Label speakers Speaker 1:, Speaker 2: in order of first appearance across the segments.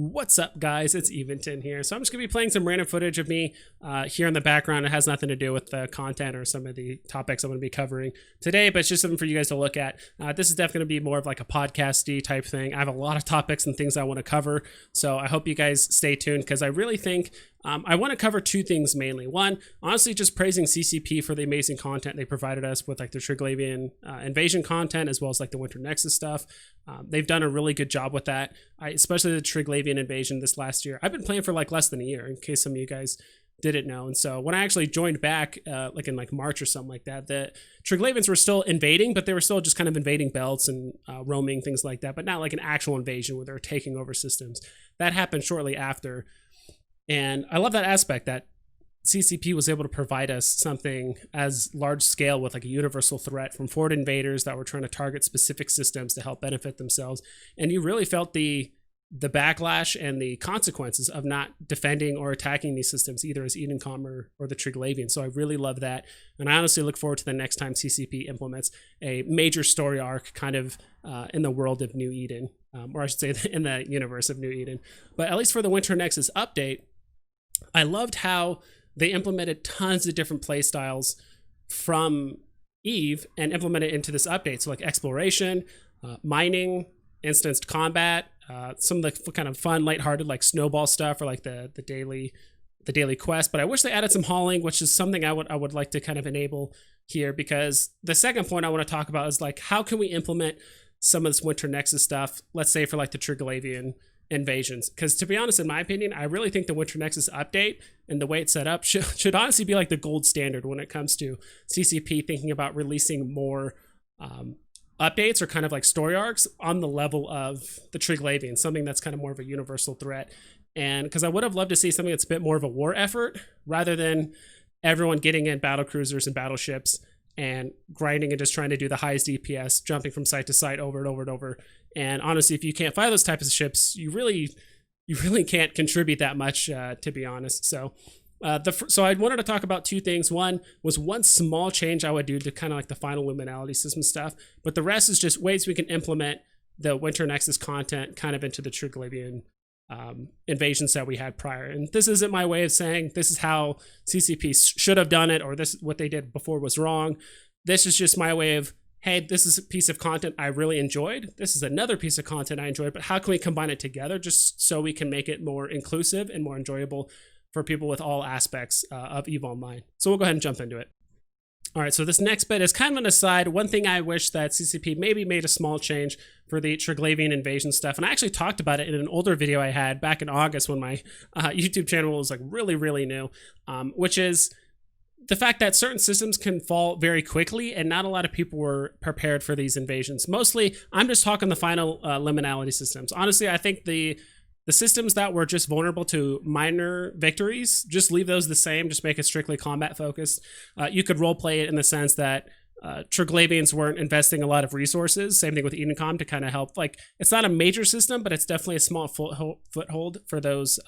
Speaker 1: What's up, guys? It's Eventon here. So I'm just going to be playing some random footage of me here in the background. It has nothing to do with the content or some of the topics I'm going to be covering today, but it's just something for you guys to look at. This is definitely going to be more of like a podcasty type thing. I have a lot of topics and things I want to cover, so I hope you guys stay tuned because I really think I want to cover two things mainly. One, honestly, just praising CCP for the amazing content they provided us with, like the Triglavian Invasion content, as well as like the Winter Nexus stuff. They've done a really good job with that, especially the Triglavian Invasion this last year. I've been playing for like less than a year, in case some of you guys didn't know. And so when I actually joined back, like in like March or something like that, the Triglavians were still invading, but they were still just kind of invading belts and roaming, things like that, but not like an actual invasion where they were taking over systems. That happened shortly after. And I love that aspect that CCP was able to provide us something as large scale with like a universal threat from forward invaders that were trying to target specific systems to help benefit themselves. And you really felt the backlash and the consequences of not defending or attacking these systems, either as Edencom or the Triglavian. So I really love that. And I honestly look forward to the next time CCP implements a major story arc kind of in the world of New Eden, or I should say in the universe of New Eden. But at least for the Winter Nexus update, I loved how they implemented tons of different play styles from Eve and implemented into this update. So like exploration, mining, instanced combat, some of the kind of fun, lighthearted like snowball stuff, or like the daily quest. But I wish they added some hauling, which is something I would like to kind of enable here, because the second point I want to talk about is like, how can we implement some of this Winter Nexus stuff, let's say for like the Triglavian Invasions? Because to be honest, in my opinion, I really think the Winter Nexus update and the way it's set up should honestly be like the gold standard when it comes to CCP thinking about releasing more updates or kind of like story arcs on the level of the Triglavian, something that's kind of more of a universal threat. And because I would have loved to see something that's a bit more of a war effort rather than everyone getting in battle cruisers and battleships and grinding and just trying to do the highest DPS, jumping from site to site over and over and over. And honestly, if you can't fly those types of ships, you really can't contribute that much, to be honest. So so I wanted to talk about two things. One was one small change I would do to kind of like the final luminality system stuff, but the rest is just ways we can implement the Winter Nexus content kind of into the Triglavian invasions that we had prior. And this isn't my way of saying this is how CCP should have done it, or this what they did before was wrong. This is just my way of, hey, this is a piece of content I really enjoyed. This is another piece of content I enjoyed, but how can we combine it together just so we can make it more inclusive and more enjoyable for people with all aspects of EVE Online? So we'll go ahead and jump into it. All right, so this next bit is kind of an aside. One thing I wish that CCP maybe made a small change for the Triglavian Invasion stuff, and I actually talked about it in an older video I had back in August when my YouTube channel was like really new, which is the fact that certain systems can fall very quickly and not a lot of people were prepared for these invasions. Mostly, I'm just talking the final liminality systems. Honestly, I think the systems that were just vulnerable to minor victories, just leave those the same, just make it strictly combat focused. You could roleplay it in the sense that Triglavians weren't investing a lot of resources. Same thing with Edencom to kind of help. Like, it's not a major system, but it's definitely a small foothold for those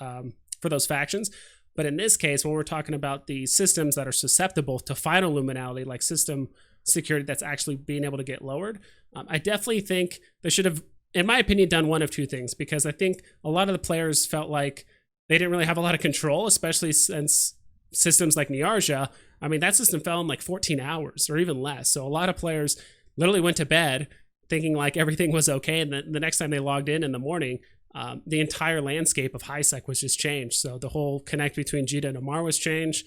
Speaker 1: factions. But in this case, when we're talking about the systems that are susceptible to final luminality, like system security that's actually being able to get lowered, I definitely think they should have, in my opinion, done one of two things, because I think a lot of the players felt like they didn't really have a lot of control, especially since systems like Niarja, I mean, that system fell in like 14 hours or even less. So a lot of players literally went to bed thinking like everything was okay. And the next time they logged in the morning, the entire landscape of HiSec was just changed. So the whole connect between Jita and Amar was changed.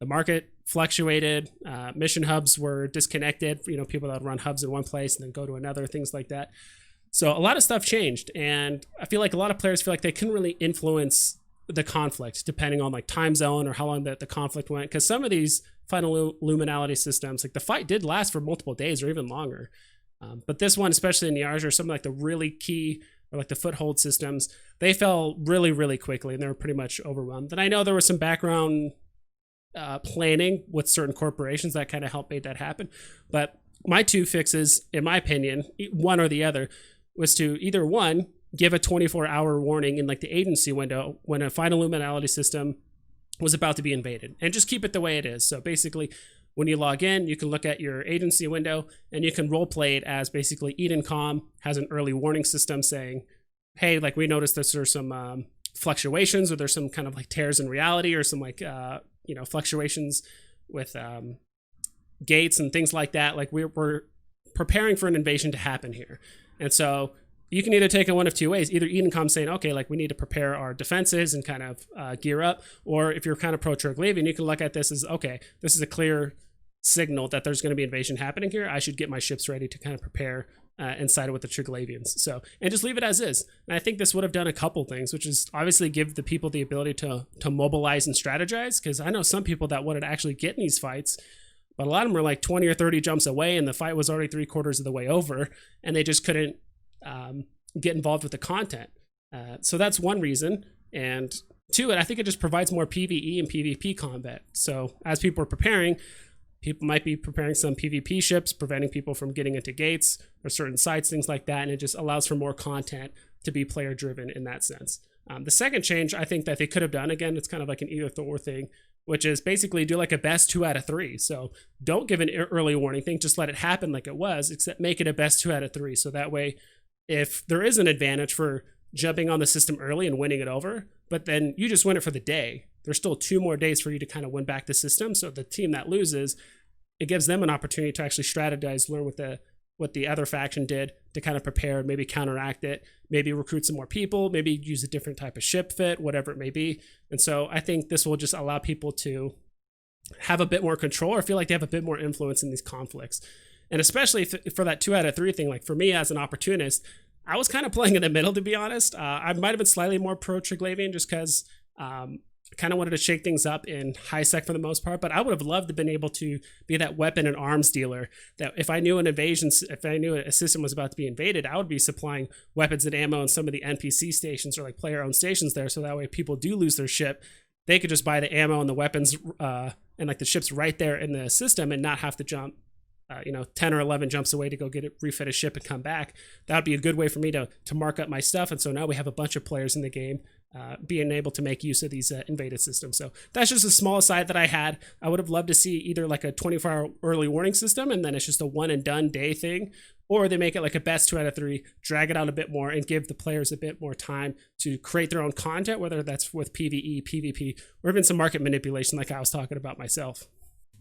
Speaker 1: The market fluctuated. Mission hubs were disconnected. People that would run hubs in one place and then go to another, things like that. So a lot of stuff changed, and I feel like a lot of players feel like they couldn't really influence the conflict depending on like time zone or how long the conflict went, because some of these final luminality systems, like the fight did last for multiple days or even longer. But this one, especially in Niarja, or some like the really key or like the foothold systems, they fell really quickly and they were pretty much overrun. And I know there was some background planning with certain corporations that kind of helped make that happen. But my two fixes, in my opinion, one or the other, was to either one, give a 24-hour warning in like the agency window when a final luminality system was about to be invaded, and just keep it the way it is. So basically, when you log in, you can look at your agency window and you can role play it as basically Edencom has an early warning system saying hey, like we noticed there's some fluctuations, or there's some kind of like tears in reality, or some like fluctuations with gates and things like that. Like we're preparing for an invasion to happen here. And so you can either take it one of two ways. Either Edencom saying, okay, like we need to prepare our defenses and kind of gear up. Or if you're kind of pro-Triglavian, you can look at this as, okay, this is a clear signal that there's going to be invasion happening here. I should get my ships ready to kind of prepare and side with the Triglavians. So, and just leave it as is. And I think this would have done a couple things, which is obviously give the people the ability to mobilize and strategize. Because I know some people that wanted to actually get in these fights, but a lot of them were like 20 or 30 jumps away, and the fight was already 3/4 of the way over, and they just couldn't get involved with the content. So that's one reason. And two, I think it just provides more PvE and PvP combat. So as people are preparing, people might be preparing some PvP ships, preventing people from getting into gates or certain sites, things like that. And it just allows for more content to be player driven in that sense. The second change I think that they could have done, again, it's kind of like an either or thing, which is basically do like a best 2 out of 3. So don't give an early warning thing, just let it happen like it was, except make it a best 2 out of 3. So that way, if there is an advantage for jumping on the system early and winning it over, but then you just win it for the day, there's still 2 more days for you to kind of win back the system. So the team that loses, it gives them an opportunity to actually strategize, learn what the other faction did to kind of prepare, maybe counteract it, maybe recruit some more people, maybe use a different type of ship fit, whatever it may be. And so I think this will just allow people to have a bit more control, or feel like they have a bit more influence in these conflicts. And especially for that 2 out of 3 thing, like for me as an opportunist, I was kind of playing in the middle, to be honest. I might have been slightly more pro-Triglavian just because I kind of wanted to shake things up in high sec for the most part, but I would have loved to have been able to be that weapon and arms dealer that if I knew if I knew a system was about to be invaded, I would be supplying weapons and ammo in some of the NPC stations or like player-owned stations there, so that way if people do lose their ship, they could just buy the ammo and the weapons and like the ships right there in the system and not have to jump 10 or 11 jumps away to go get it, refit a ship and come back. That would be a good way for me to mark up my stuff. And so now we have a bunch of players in the game being able to make use of these invaded systems. So that's just a small aside that I had. I would have loved to see either like a 24-hour early warning system, and then it's just a one and done day thing, or they make it like a best 2 out of 3, drag it out a bit more and give the players a bit more time to create their own content, whether that's with PvE, PvP, or even some market manipulation like I was talking about myself.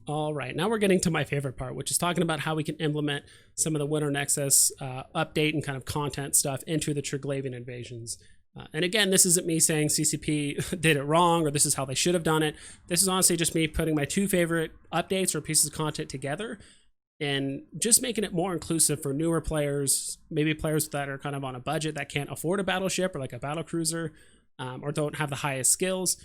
Speaker 1: All right, now we're getting to my favorite part, which is talking about how we can implement some of the Winter Nexus update and kind of content stuff into the Triglavian Invasions. And again, this isn't me saying CCP did it wrong or this is how they should have done it. This is honestly just me putting my 2 favorite updates or pieces of content together and just making it more inclusive for newer players, maybe players that are kind of on a budget that can't afford a battleship or like a battlecruiser, or don't have the highest skills,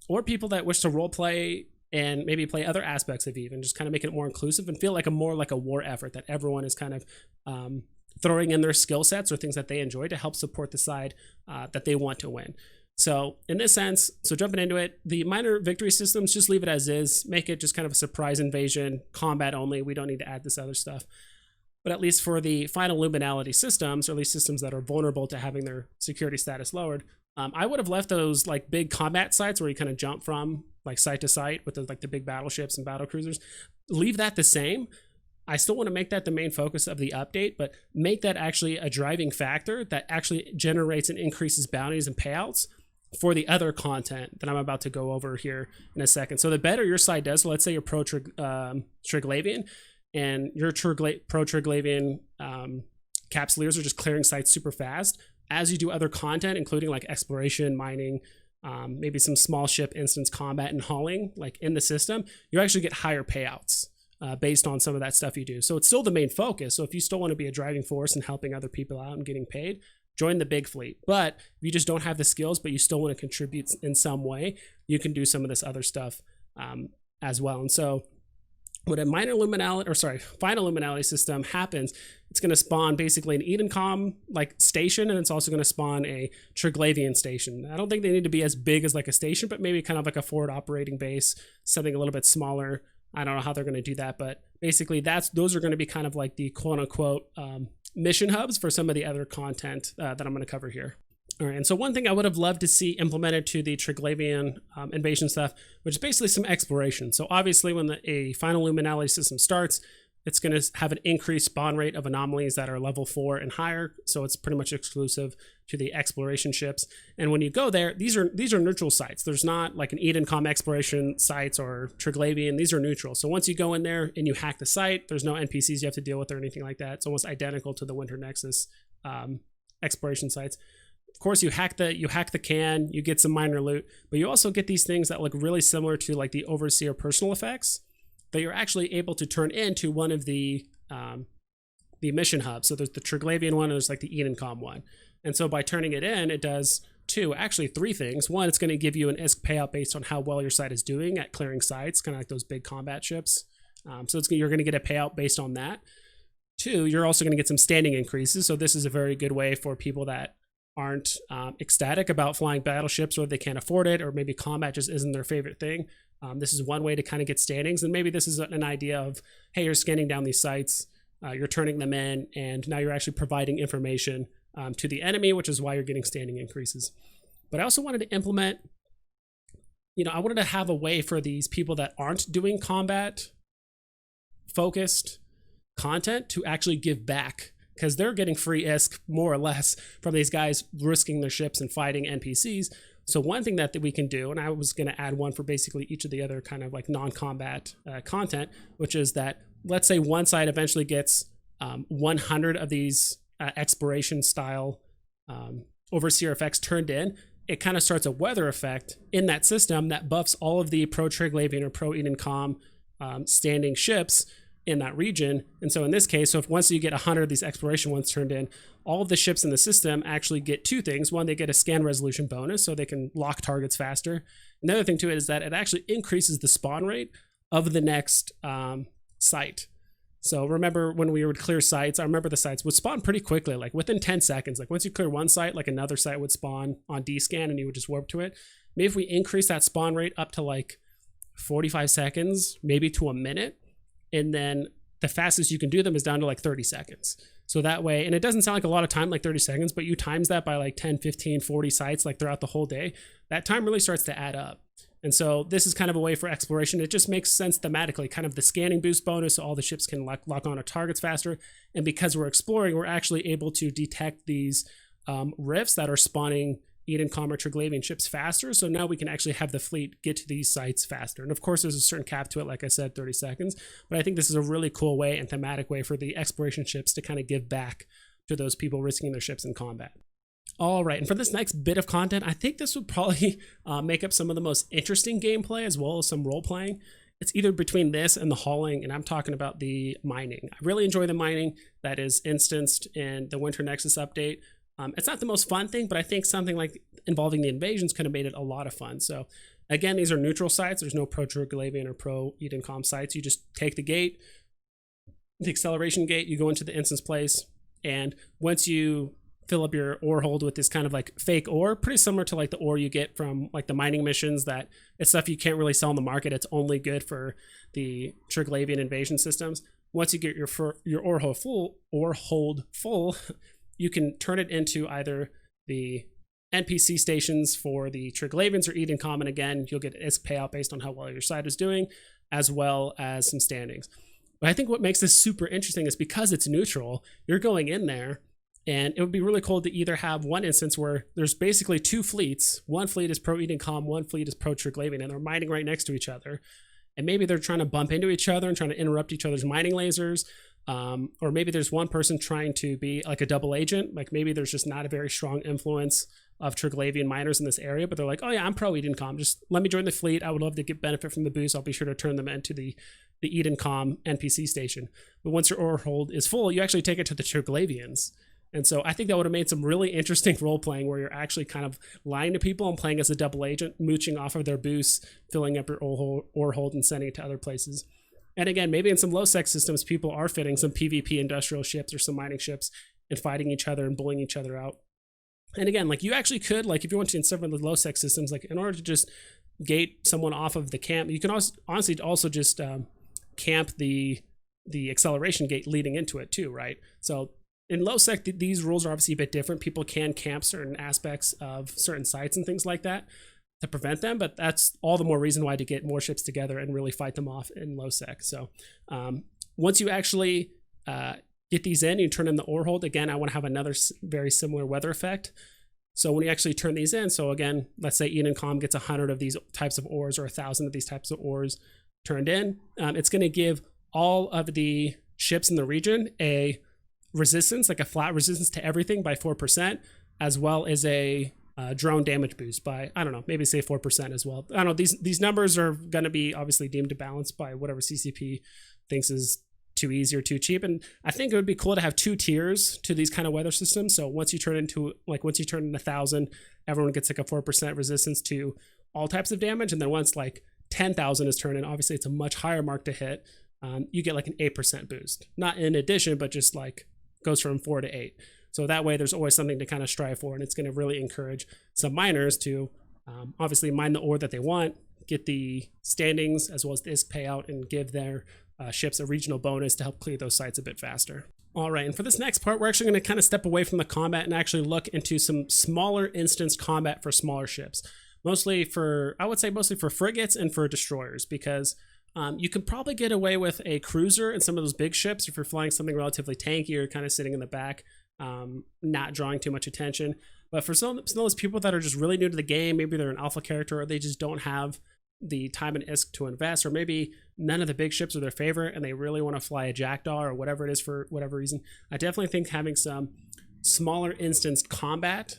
Speaker 1: or people that wish to role play and maybe play other aspects of EVE, and just kind of making it more inclusive and feel like more like a war effort that everyone is kind of throwing in their skill sets or things that they enjoy to help support the side that they want to win. So in this sense, so jumping into it, the minor victory systems, just leave it as is. Make it just kind of a surprise invasion, combat only. We don't need to add this other stuff. But at least for the final luminality systems, or at least systems that are vulnerable to having their security status lowered, I would have left those like big combat sites where you kind of jump from like site to site with the big battleships and battle cruisers. Leave that the same. I still want to make that the main focus of the update, but make that actually a driving factor that actually generates and increases bounties and payouts for the other content that I'm about to go over here in a second. So the better your side does, so let's say you're pro-Triglavian and your pro-Triglavian capsuleers are just clearing sites super fast. As you do other content, including like exploration, mining, maybe some small ship instance combat and hauling, like in the system, you actually get higher payouts based on some of that stuff you do. So it's still the main focus. So if you still want to be a driving force and helping other people out and getting paid, join the big fleet. But if you just don't have the skills, but you still want to contribute in some way, you can do some of this other stuff as well. And so when a final luminality system happens, it's going to spawn basically an Edencom like station, and it's also going to spawn a Triglavian station. I don't think they need to be as big as like a station, but maybe kind of like a forward operating base, something a little bit smaller. I don't know how they're going to do that, but basically those are going to be kind of like the quote unquote mission hubs for some of the other content that I'm going to cover here. All right, and so one thing I would have loved to see implemented to the Triglavian invasion stuff, which is basically some exploration. So obviously when a final luminality system starts, it's going to have an increased spawn rate of anomalies that are level 4 and higher. So it's pretty much exclusive to the exploration ships. And when you go there, these are neutral sites. There's not like an Edencom exploration sites or Triglavian. These are neutral. So once you go in there and you hack the site, there's no NPCs you have to deal with or anything like that. It's almost identical to the Winter Nexus exploration sites. Of course, you hack the can, you get some minor loot, but you also get these things that look really similar to like the Overseer personal effects that you're actually able to turn into one of the mission hubs. So there's the Triglavian one, and there's like the Edencom one. And so by turning it in, it does three things. One, it's going to give you an ISK payout based on how well your site is doing at clearing sites, kind of like those big combat ships. So you're going to get a payout based on that. Two, you're also going to get some standing increases. So this is a very good way for people that aren't ecstatic about flying battleships, or they can't afford it, or maybe combat just isn't their favorite thing. This is one way to kind of get standings. And maybe this is an idea of, hey, you're scanning down these sites, you're turning them in, and now you're actually providing information to the enemy, which is why you're getting standing increases. But I also wanted to implement, I wanted to have a way for these people that aren't doing combat focused content to actually give back, because they're getting free ISK more or less from these guys risking their ships and fighting NPCs. So one thing that we can do, and I was going to add one for basically each of the other kind of like non-combat content, which is that let's say one side eventually gets 100 of these exploration style Overseer effects turned in. It kind of starts a weather effect in that system that buffs all of the pro Triglavian or pro Edencom standing ships in that region. And so in this case, if once you get 100 of these exploration ones turned in, all of the ships in the system actually get two things. One, they get a scan resolution bonus, so they can lock targets faster. Another thing to it is that it actually increases the spawn rate of the next site. So remember when we would clear sites, I remember the sites would spawn pretty quickly, like within 10 seconds. Like once you clear one site, like another site would spawn on D-scan and you would just warp to it. Maybe if we increase that spawn rate up to like 45 seconds, maybe to a minute, and then the fastest you can do them is down to like 30 seconds. So that way, and it doesn't sound like a lot of time, like 30 seconds, but you times that by like 10, 15, 40 sites, like throughout the whole day, that time really starts to add up. And so this is kind of a way for exploration. It just makes sense thematically, kind of the scanning boost bonus, so all the ships can lock on to targets faster. And because we're exploring, we're actually able to detect these rifts that are spawning Edencom or Triglavian ships faster. So now we can actually have the fleet get to these sites faster. And of course, there's a certain cap to it, like I said, 30 seconds. But I think this is a really cool way and thematic way for the exploration ships to kind of give back to those people risking their ships in combat. All right, and for this next bit of content, I think this would probably make up some of the most interesting gameplay as well as some role-playing. It's either between this and the hauling, and I'm talking about the mining. I really enjoy the mining that is instanced in the Winter Nexus update. It's not the most fun thing, but I think something like involving the invasions could have made it a lot of fun. So again, these are neutral sites. There's no pro Triglavian or pro Edencom sites. You just take the gate, the acceleration gate, you go into the instance place, and once you fill up your ore hold with this kind of like fake ore, pretty similar to like the ore you get from like the mining missions, that it's stuff you can't really sell in the market. It's only good for the Triglavian invasion systems. Once you get your ore hold full, you can turn it into either the NPC stations for the Triglavians or Edencom, and again, you'll get ISK payout based on how well your side is doing, as well as some standings. But I think what makes this super interesting is because it's neutral, you're going in there, and it would be really cool to either have one instance where there's basically two fleets. One fleet is pro Edencom, one fleet is pro Triglavian, and they're mining right next to each other. And maybe they're trying to bump into each other and trying to interrupt each other's mining lasers. Or maybe there's one person trying to be like a double agent. Like maybe there's just not a very strong influence of Triglavian miners in this area, but they're like, oh yeah, I'm pro Edencom. Just let me join the fleet. I would love to get benefit from the boost. I'll be sure to turn them into the Edencom NPC station. But once your ore hold is full, you actually take it to the Triglavians. And so I think that would have made some really interesting role playing where you're actually kind of lying to people and playing as a double agent, mooching off of their boosts, filling up your ore hold and sending it to other places. And again, maybe in some low-sec systems, people are fitting some PvP industrial ships or some mining ships and fighting each other and bullying each other out. And again, like you actually could, like if you want to in some of the low-sec systems, like in order to just gate someone off of the camp, you can also honestly also just camp the acceleration gate leading into it too, right? So in low sec, these rules are obviously a bit different. People can camp certain aspects of certain sites and things like that to prevent them, but that's all the more reason why to get more ships together and really fight them off in low sec. So once you actually get these in, you turn in the ore hold. Again, I want to have another very similar weather effect. So when you actually turn these in, so again, let's say Edencom gets 100 of these types of ores or 1,000 of these types of ores turned in, it's going to give all of the ships in the region a resistance, like a flat resistance to everything by 4%, as well as a drone damage boost by, I don't know, maybe say 4% as well. I don't know, these numbers are going to be obviously deemed to balance by whatever CCP thinks is too easy or too cheap. And I think it would be cool to have 2 tiers to these kind of weather systems. So once you turn in 1,000, everyone gets like a 4% resistance to all types of damage. And then once like 10,000 is turned in, obviously it's a much higher mark to hit. You get like an 8% boost, not in addition, but just like goes from 4 to 8. So that way there's always something to kind of strive for. And it's going to really encourage some miners to obviously mine the ore that they want, get the standings as well as the ISK payout, and give their ships a regional bonus to help clear those sites a bit faster. All right, and for this next part, we're actually going to kind of step away from the combat and actually look into some smaller instanced combat for smaller ships. Mostly for frigates and for destroyers, because you can probably get away with a cruiser and some of those big ships if you're flying something relatively tanky or kind of sitting in the back, not drawing too much attention. But for some of those people that are just really new to the game, maybe they're an alpha character or they just don't have the time and ISK to invest, or maybe none of the big ships are their favorite and they really want to fly a jackdaw or whatever it is for whatever reason, I definitely think having some smaller instanced combat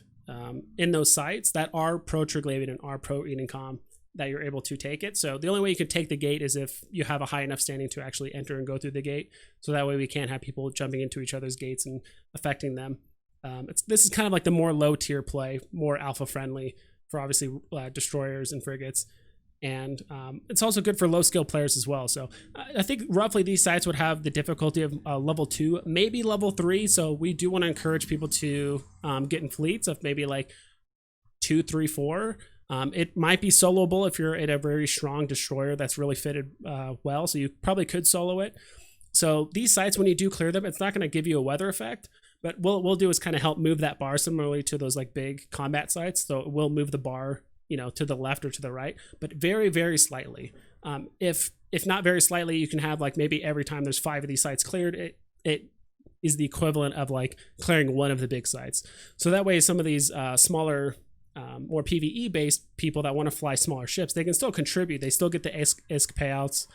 Speaker 1: in those sites that are pro Triglavian and are pro Edencom, that you're able to take it. So the only way you could take the gate is if you have a high enough standing to actually enter and go through the gate. So that way we can't have people jumping into each other's gates and affecting them. This is kind of like the more low tier play, more alpha friendly for obviously destroyers and frigates. And it's also good for low skill players as well. So I think roughly these sites would have the difficulty of level 2, maybe level 3. So we do want to encourage people to get in fleets of maybe like 2, 3, 4. It might be soloable if you're at a very strong destroyer that's really fitted well. So you probably could solo it. So these sites, when you do clear them, it's not going to give you a weather effect. But what we'll do is kind of help move that bar similarly to those like big combat sites. So it will move the bar, to the left or to the right, but very, very slightly. If not very slightly, you can have like maybe every time there's 5 of these sites cleared, it is the equivalent of like clearing 1 of the big sites. So that way, some of these smaller, more PvE based people that want to fly smaller ships, they can still contribute. They still get the ISK payouts.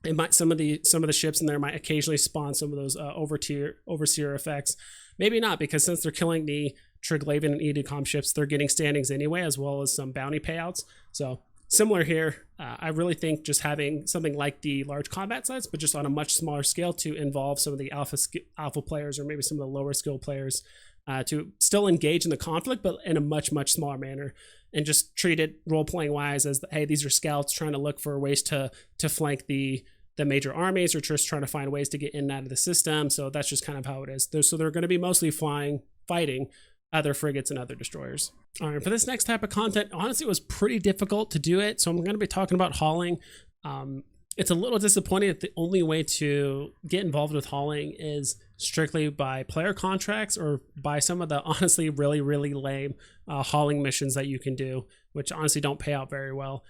Speaker 1: It might some of the ships in there might occasionally spawn some of those overseer effects. Maybe not, because since they're killing the Triglavian and Edencom ships, they're getting standings anyway, as well as some bounty payouts. So similar here, I really think just having something like the large combat sites, but just on a much smaller scale to involve some of the alpha players or maybe some of the lower skill players to still engage in the conflict, but in a much, much smaller manner, and just treat it role-playing wise as, hey, these are scouts trying to look for ways to flank the major armies, or just trying to find ways to get in and out of the system. So that's just kind of how it is. So they're going to be mostly fighting other frigates and other destroyers. All right, for this next type of content, honestly, it was pretty difficult to do it. So I'm going to be talking about hauling. It's a little disappointing that the only way to get involved with hauling is strictly by player contracts or by some of the honestly really, really lame hauling missions that you can do, which honestly don't pay out very well.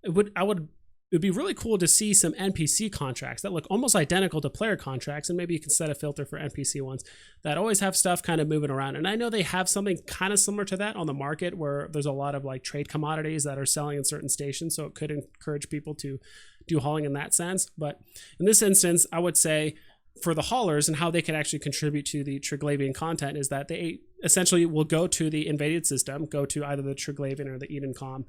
Speaker 1: It would be really cool to see some NPC contracts that look almost identical to player contracts, and maybe you can set a filter for NPC ones that always have stuff kind of moving around. And I know they have something kind of similar to that on the market, where there's a lot of like trade commodities that are selling in certain stations, so it could encourage people to do hauling in that sense. But in this instance, I would say for the haulers and how they can actually contribute to the Triglavian content is that they essentially will go to the invaded system, go to either the Triglavian or the Edencom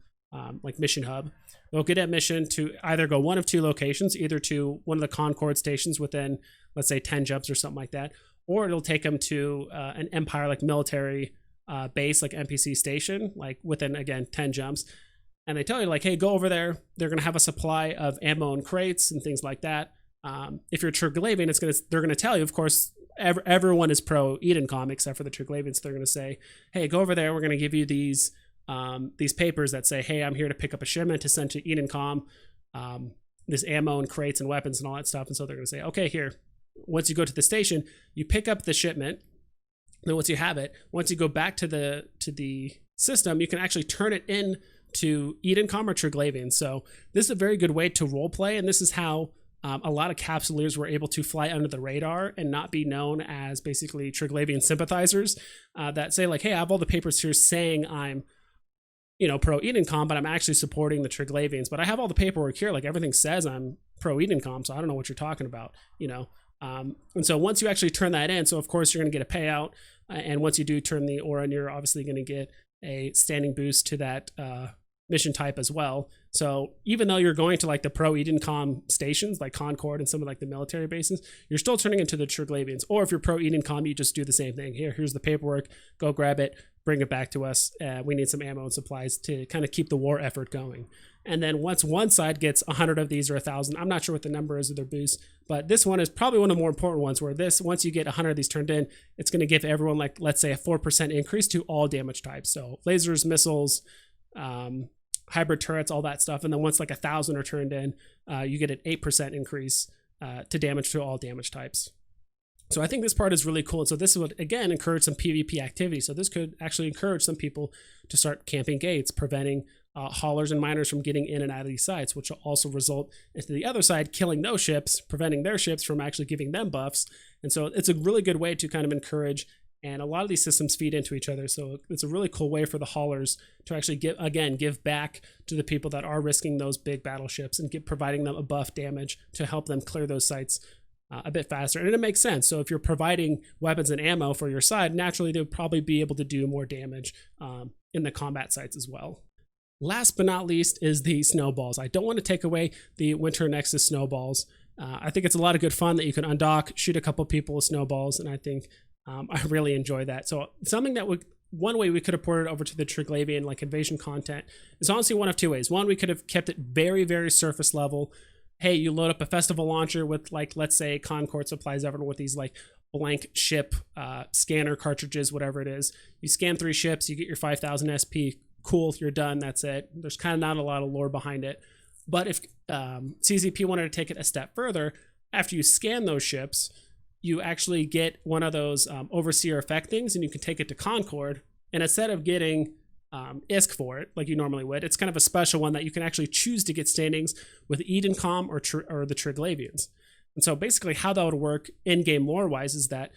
Speaker 1: like mission hub. They'll get a mission to either go one of 2 locations, either to one of the Concord stations within, let's say, 10 jumps or something like that, or it'll take them to an Empire like military base, like NPC station, like within, again, 10 jumps. And they tell you like, hey, go over there. They're going to have a supply of ammo and crates and things like that. If you're Triglavian, they're going to tell you, of course, everyone is pro Edencom except for the Triglavians. They're going to say, hey, go over there. We're going to give you these papers that say, hey, I'm here to pick up a shipment to send to Edencom, this ammo and crates and weapons and all that stuff. And so they're going to say, okay, here, once you go to the station, you pick up the shipment. Then once you have it, once you go back to the system, you can actually turn it in to Edencom or Triglavian. So this is a very good way to role play. And this is how a lot of capsuleers were able to fly under the radar and not be known as basically Triglavian sympathizers that say like, hey, I have all the papers here saying I'm, pro Edencom, but I'm actually supporting the Triglavians. But I have all the paperwork here, like everything says I'm pro Edencom, so I don't know what you're talking about, And so once you actually turn that in, so of course you're going to get a payout, and once you do turn the aura in, you're obviously going to get a standing boost to that mission type as well. So even though you're going to like the pro Edencom stations like Concord and some of like the military bases, you're still turning into the Triglavians. Or if you're pro Edencom, you just do the same thing. Here's the paperwork, go grab it, bring it back to us. We need some ammo and supplies to kind of keep the war effort going. And then once one side gets 100 of these or 1,000, I'm not sure what the number is of their boosts, but this one is probably one of the more important ones where once you get 100 of these turned in, it's going to give everyone like, let's say a 4% increase to all damage types. So lasers, missiles, hybrid turrets, all that stuff. And then once like 1,000 are turned in, you get an 8% increase to damage to all damage types. So I think this part is really cool. And so this would, again, encourage some PvP activity. So this could actually encourage some people to start camping gates, preventing haulers and miners from getting in and out of these sites, which will also result into the other side killing those ships, preventing their ships from actually giving them buffs. And so it's a really good way to kind of encourage, and a lot of these systems feed into each other. So it's a really cool way for the haulers to actually give back to the people that are risking those big battleships and providing them a buff damage to help them clear those sites a bit faster. And it makes sense. So if you're providing weapons and ammo for your side, naturally they'll probably be able to do more damage in the combat sites as well. Last but not least is the snowballs. I don't want to take away the Winter Nexus snowballs. I think it's a lot of good fun that you can undock, shoot a couple people with snowballs, and I think I really enjoy that. So something that one way we could have ported over to the Triglavian like invasion content is honestly one of two ways. One, we could have kept it very, very surface level. Hey, you load up a festival launcher with like, let's say Concord supplies everyone with these like blank ship scanner cartridges, whatever it is. You scan 3 ships, you get your 5,000 SP. Cool, you're done, that's it. There's kind of not a lot of lore behind it. But if CCP wanted to take it a step further, after you scan those ships, you actually get one of those overseer effect things, and you can take it to Concord, and instead of getting ISK for it like you normally would, it's kind of a special one that you can actually choose to get standings with Edencom or the Triglavians. And so basically how that would work in-game lore-wise is that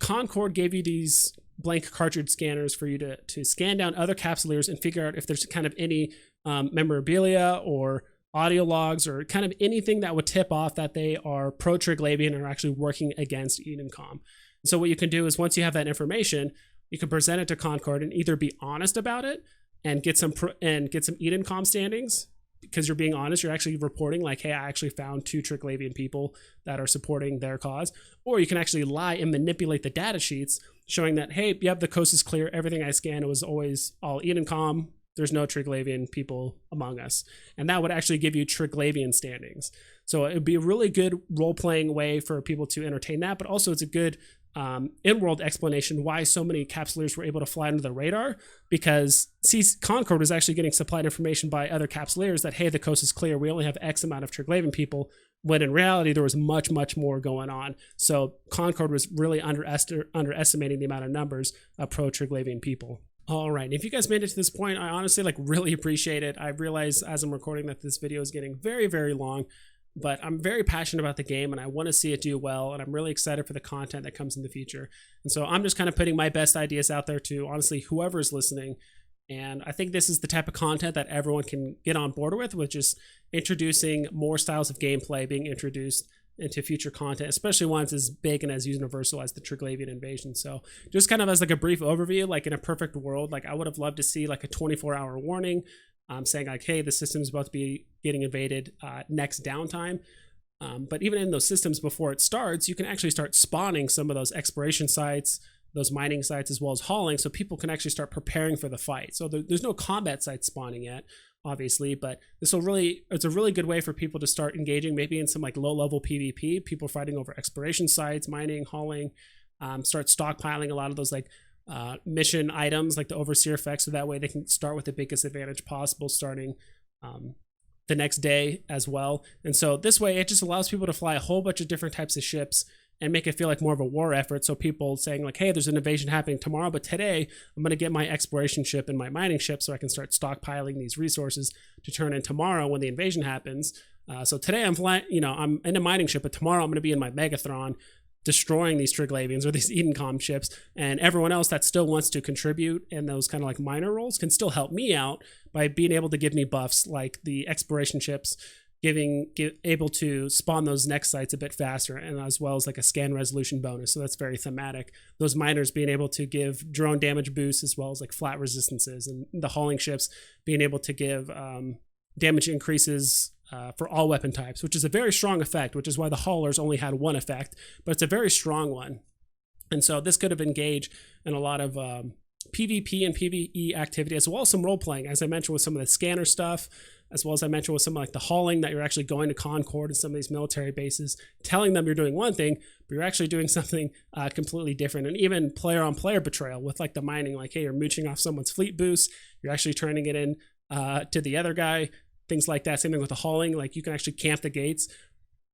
Speaker 1: Concord gave you these blank cartridge scanners for you to scan down other capsuleers and figure out if there's kind of any memorabilia or audio logs or kind of anything that would tip off that they are pro-Triglavian and are actually working against Edencom. So what you can do is once you have that information, you can present it to Concord and either be honest about it and get some Edencom standings. Because you're being honest, you're actually reporting like, hey, I actually found 2 Triglavian people that are supporting their cause. Or you can actually lie and manipulate the data sheets showing that, hey, yep, the coast is clear. Everything I scanned was always all Edencom. There's no Triglavian people among us. And that would actually give you Triglavian standings. So it would be a really good role-playing way for people to entertain that, but also it's a good in-world explanation why so many capsuleers were able to fly under the radar, because Concord was actually getting supplied information by other capsuleers that, hey, the coast is clear, we only have X amount of Triglavian people, when in reality there was much, much more going on. So Concord was really underestimating the amount of numbers of pro-Triglavian people. All right, if you guys made it to this point, I honestly really appreciate it. I realize as I'm recording that this video is getting very, very long, but I'm very passionate about the game and I want to see it do well, and I'm really excited for the content that comes in the future. And so I'm just kind of putting my best ideas out there to honestly whoever's listening. And I think this is the type of content that everyone can get on board with just introducing more styles of gameplay being introduced into future content, especially ones as big and as universal as the Triglavian Invasions. So just kind of as like a brief overview, like in a perfect world, like I would have loved to see like a 24-hour warning saying like, hey, the system is about to be getting invaded, next downtime. But even in those systems before it starts, you can actually start spawning some of those exploration sites, those mining sites, as well as hauling, so people can actually start preparing for the fight. So there's no combat sites spawning yet, obviously, but it's a really good way for people to start engaging maybe in some like low-level PvP, people fighting over exploration sites, mining, hauling, start stockpiling a lot of those like mission items like the overseer effects, so that way they can start with the biggest advantage possible starting the next day as well. And so this way it just allows people to fly a whole bunch of different types of ships and make it feel like more of a war effort. So people saying like, hey, there's an invasion happening tomorrow, but today I'm going to get my exploration ship and my mining ship so I can start stockpiling these resources to turn in tomorrow when the invasion happens. So today I'm flying, I'm in a mining ship, but tomorrow I'm going to be in my Megathron destroying these Triglavians or these Edencom ships, and everyone else that still wants to contribute in those kind of like minor roles can still help me out by being able to give me buffs like the exploration ships, able to spawn those next sites a bit faster, and as well as like a scan resolution bonus. So that's very thematic. Those miners being able to give drone damage boosts as well as like flat resistances, and the hauling ships being able to give damage increases for all weapon types, which is a very strong effect, which is why the haulers only had one effect, but it's a very strong one. And so this could have engaged in a lot of PvP and PvE activity, as well as some role playing, as I mentioned with some of the scanner stuff, as well as I mentioned with some like the hauling, that you're actually going to Concord and some of these military bases, telling them you're doing one thing, but you're actually doing something completely different. And even player on player betrayal with like the mining, like, hey, you're mooching off someone's fleet boost, you're actually turning it in to the other guy, things like that. Same thing with the hauling, like you can actually camp the gates,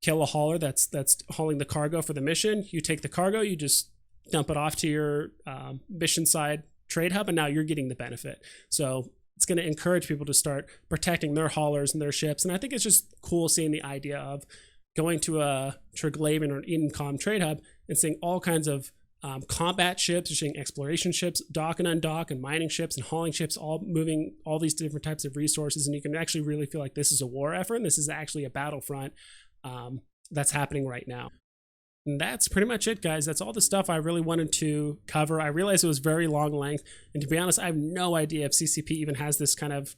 Speaker 1: kill a hauler that's hauling the cargo for the mission. You take the cargo, you just dump it off to your mission side trade hub, and now you're getting the benefit. So it's going to encourage people to start protecting their haulers and their ships. And I think it's just cool seeing the idea of going to a Triglavian or an Edencom trade hub and seeing all kinds of combat ships, you're seeing exploration ships, dock and undock, and mining ships and hauling ships, all moving all these different types of resources. And you can actually really feel like this is a war effort, and this is actually a battlefront that's happening right now. And that's pretty much it, guys. That's all the stuff I really wanted to cover. I realized it was very long length, and to be honest, I have no idea if CCP even has this kind of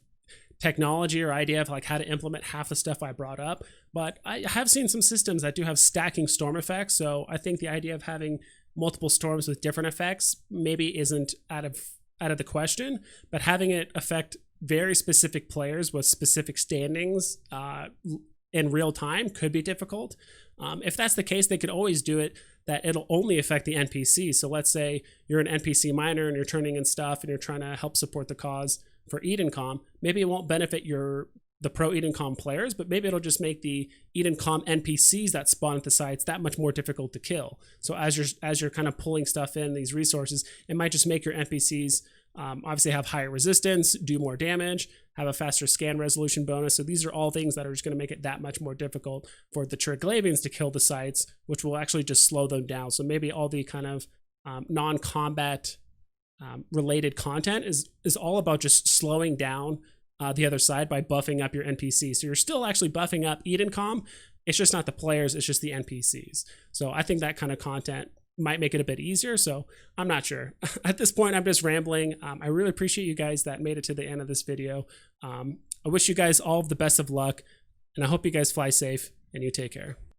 Speaker 1: technology or idea of like how to implement half the stuff I brought up. But I have seen some systems that do have stacking storm effects, so I think the idea of having multiple storms with different effects maybe isn't out of the question, but having it affect very specific players with specific standings in real time could be difficult. If that's the case, they could always do it that it'll only affect the NPC. So let's say you're an NPC miner and you're turning in stuff and you're trying to help support the cause for Edencom. Maybe it won't benefit the pro Edencom players, but maybe it'll just make the Edencom NPCs that spawn at the sites that much more difficult to kill. So as you're kind of pulling stuff in, these resources, it might just make your NPCs obviously have higher resistance, do more damage, have a faster scan resolution bonus. So these are all things that are just going to make it that much more difficult for the Triglavians to kill the sites, which will actually just slow them down. So maybe all the kind of non-combat related content is all about just slowing down the other side by buffing up your NPCs. So you're still actually buffing up Edencom. It's just not the players, it's just the NPCs. So I think that kind of content might make it a bit easier. So I'm not sure. At this point, I'm just rambling. I really appreciate you guys that made it to the end of this video. I wish you guys all the best of luck, and I hope you guys fly safe and you take care.